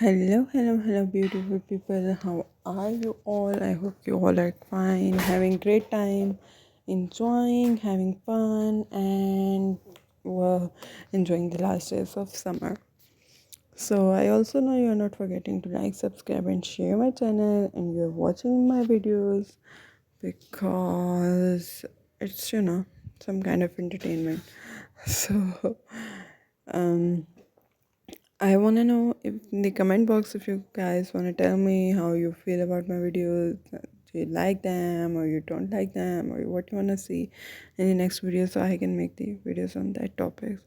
Hello, beautiful people. How are you all? I hope you all are fine, having great time, enjoying, having fun, and well, enjoying the last days of summer. So I also know you're not forgetting to like, subscribe, and share my channel, and you're watching my videos because it's some kind of entertainment. So um I want to know if in the comment box if you guys want to tell me how you feel about my videos. Do you like them or you don't like them or what you want to see in the next video so I can make the videos on that topic.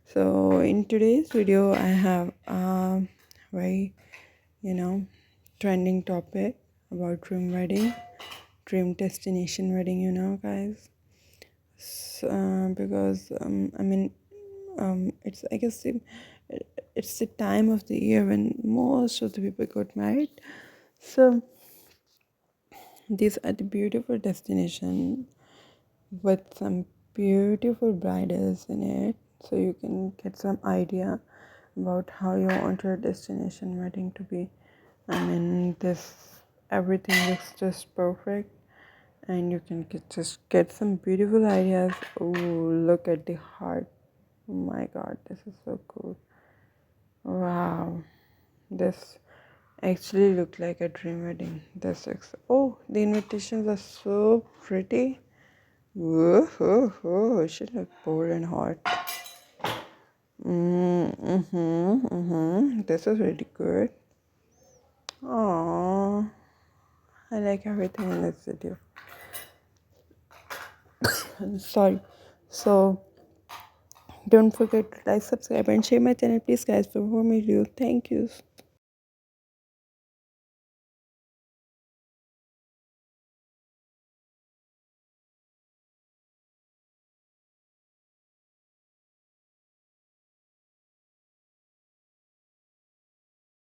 So in today's video I have a very trending topic about dream wedding, dream destination wedding, guys. Because it's I guess it's the time of the year when most of the people got married. So these are the beautiful destination with some beautiful bridals in it, so you can get some idea about how you want your destination wedding to be. I mean, this everything looks just perfect, and you can just get some beautiful ideas. Oh, look at the heart. Oh my god, this is so cool. Wow, this actually looked like a dream wedding. Oh, the invitations are so pretty. Whoa, she look bold and hot. This is really good. Oh, I like everything in this video. Sorry. So don't forget to like, subscribe, and share my channel, please, guys, for more videos. Thank you.